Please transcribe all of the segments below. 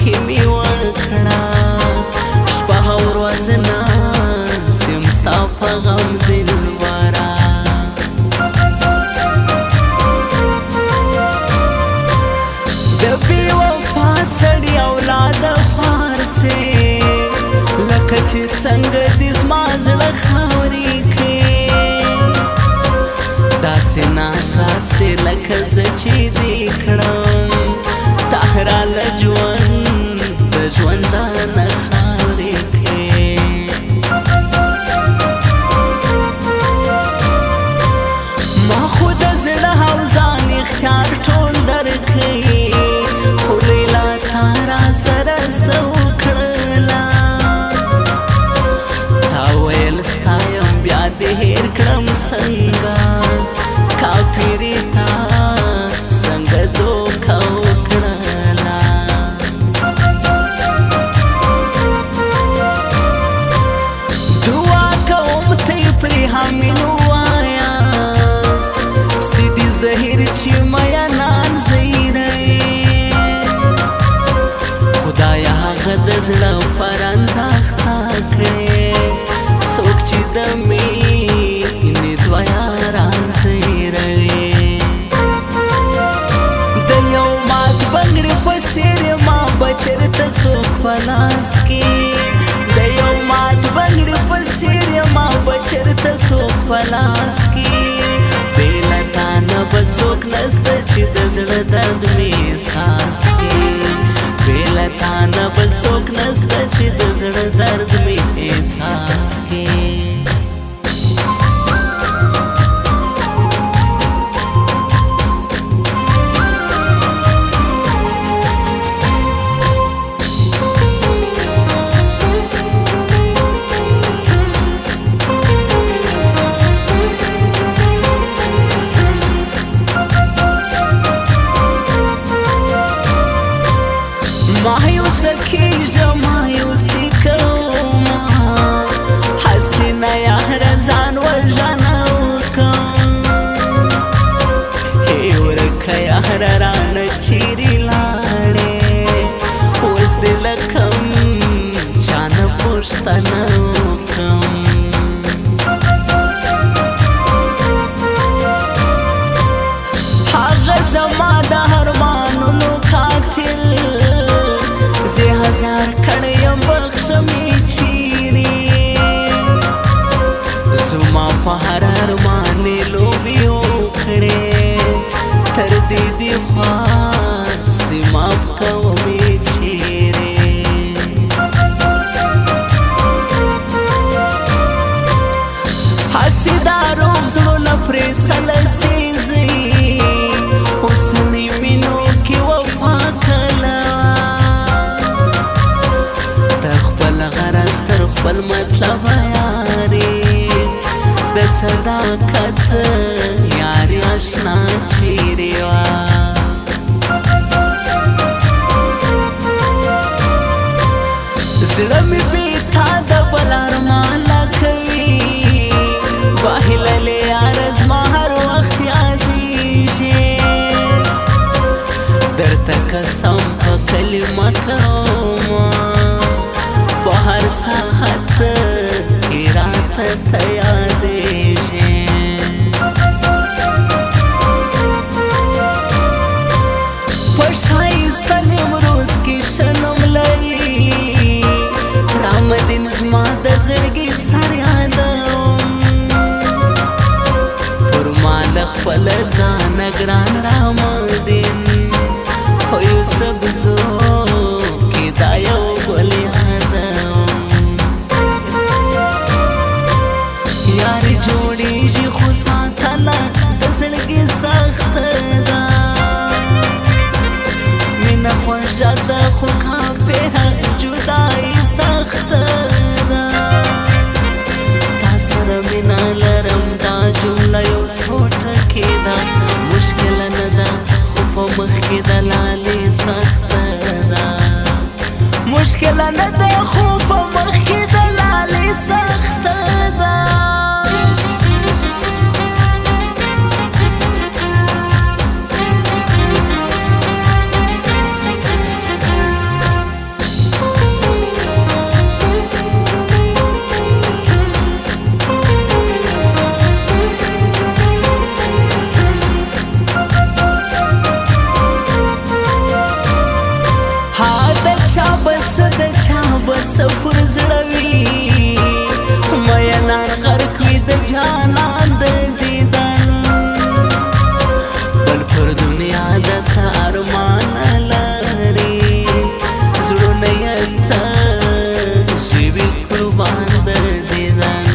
کې مې وکړه شپه او ورځ ناست یم ستا په غم دلبره د بې وفا سړي اولاد خوار سې لکه چې څنګه دې زما زړه خاورې کړې داسې ناشاد سې لکه زه چې دې کړم تهراله ژوند د ژوندانه خاورې کړې ما خو د زړه او ځان اختیار ټول درکړی خو لیلا تا را سره څه وکړله تا ویل ستا یم بیا دې هېر کړم څنګه کافرې تا څنګه دوکه وکړله دعا کوم ته یې پرې حامل ووایاست سیدي زهیر چې مینان زیروي خدایه هغه د زړه پرانځه اخته کړې څوک چې د مینې دوه یاران زیروي د یو مات بنګړي په څېر ما به چېرته څوک په لاس کې د یو مات بنګړي په څېر ما به چېرته څوک په لاس کې بې له تا نه بل څوک نسته چې د زړه درد مې احساس کړي بې له تا نه بل څوک نسته چې د زړه درد مې احساس کړي مایوسه کېږم مایوسي کومه حسینه یاره ځان وژنه وکړم هې ورکه یاره رانه چیرې لاړې اوس دې له کوم چا نه پوښتنه وکړم هغه زما د ارمانونو قاتل زه هزار کړی یم بخښه مې چیرې زما په هر ارمان یې لوبې وکړې تر دې دې خوا سې معاف کوم یې چیرې هسې دا روغ زړونه پرې سلسیږي اوسنۍ مینو کې وفا کله غرض تر خپل مطلب یاري د صداقت یاري آشنا چیرې وه زړه مې بې تا د بل ارمانه کوي بهللې یاره زما هر وخت یادېږي درته قسم په کلمه کومه په هر ساعت کې راته ته یادېږي په ښایسته نیمروز کې ښه نوم لري رامدین زما د زړګي سر یادوم پر ما له خپله ځانه ګران رامدین په یو سبزو کې دا یو ګل یاري جوړېږي خو ساتنه د زړګي سخته ده مینه خوږه ده خو کافره جدایي سخته ده تا سره مینه لرم دا جمله یو څو ټکې ده مشکله نه ده خو په مخ کې د لالې سخته ده مشکله نه ده خو په مخ کې د لالې سخته ده زړوي مینان غرق وي د جانان د دیدن بل پر دنیا د سارمان لري زړونه یې ته ژوي قربان د دیدن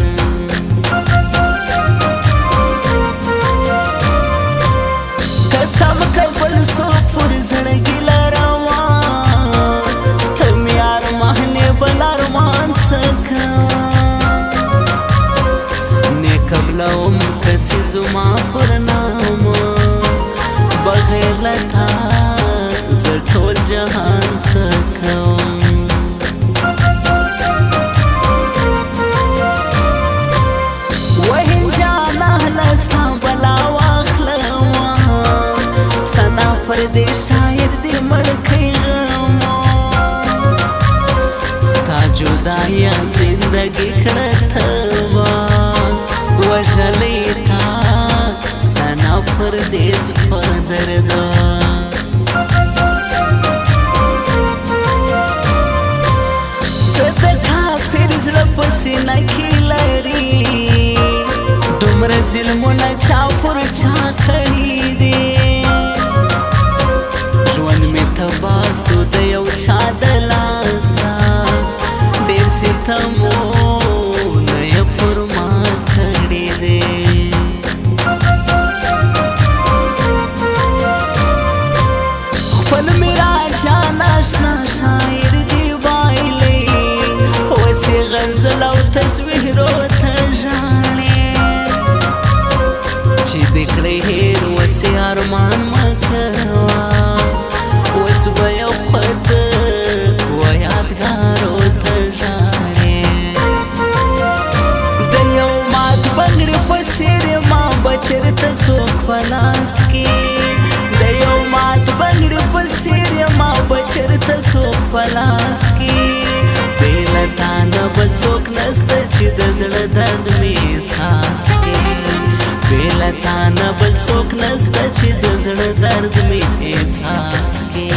قسم کول سو پر زړګي لوم کسی زما پر نام بغیر لتا زه ټول جهان سکوم وهین جانا لستا بلا واخلما سنا پر دې شاعر دې مړکې غمو ستا جدایا زندگی کړه توا وژلی تا سنا پردیس پر دردا صدقا پیر زړه په سینه کې لري دومره ظلمونه چا پر چا کړي دي ژوند مې تباه سو د یو چا د لاسه ډېر ستمونه یې پر ما خپل میرا جان آشنا شاعر دی بایلی وسی غزل او تصویرو ته ژاړې چې دکړې هیر وسی ارمان مکوا وس به یو خود و یادګارو ته ژاړې د یو مات بنګړي په څېر ما بچرته څوک په لاس کې د یو مات بنګړي په څېر ما بچرته څوک په لاس کې بې له تا نه بل څوک نسته چې د زړه درد مې احساس کې بې له تا نه بل څوک نسته چې د زړه درد مې احساس کې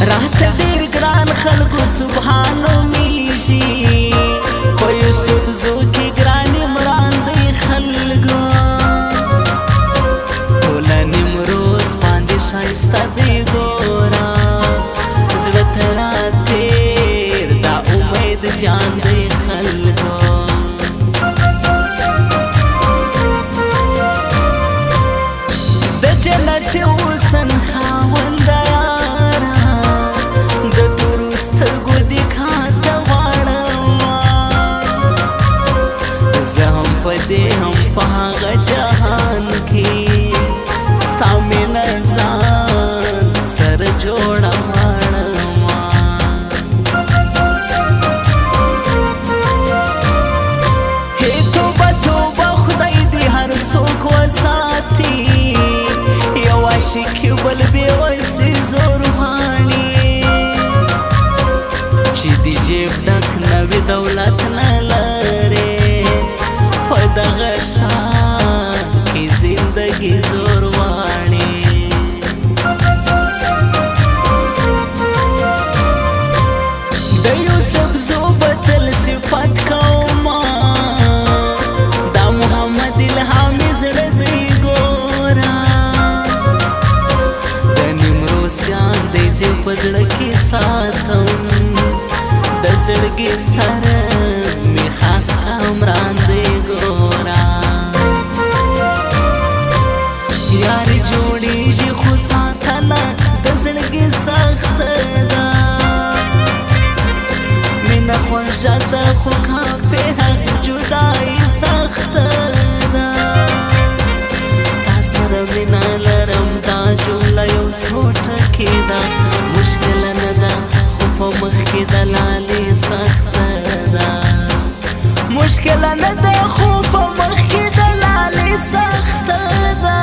راته ډېر ګران خلکو سبحانو میشي په یوسف زو کې ګران عمران دی خلکو ټوله نیمروز باندې ښایسته دی ګوره زړه ته راتېر دا امید جان دی خلکو د جنت حسن خاونده هم په هغه جهان کې ستا مینه ځان سره جوړه واړما هی توبه توبه خدای دې هر څوک وساتي یو عاشق بل بې وسې زور غواړي چې د جیب ډک نوي دولت نه لري په دغه شان کې زندګي زور واړي د یوسف زو بدل صفت کوما دا محمد الهامي زړه دی ګورا د نیمروز جان دی چې په زړه کې ساتم د زړګي سره می خاص کامران دی ګورا یار جوړیږي خو ساتنه د زړګي شاته خو کافره جدایي سخته ده تا سره مینه لرم دا جمله یو څو ټکي ده مشکله نه ده خو په مخ کې د لالې سخته ده مشکله نه ده خو په مخ کې د لالې سخته ده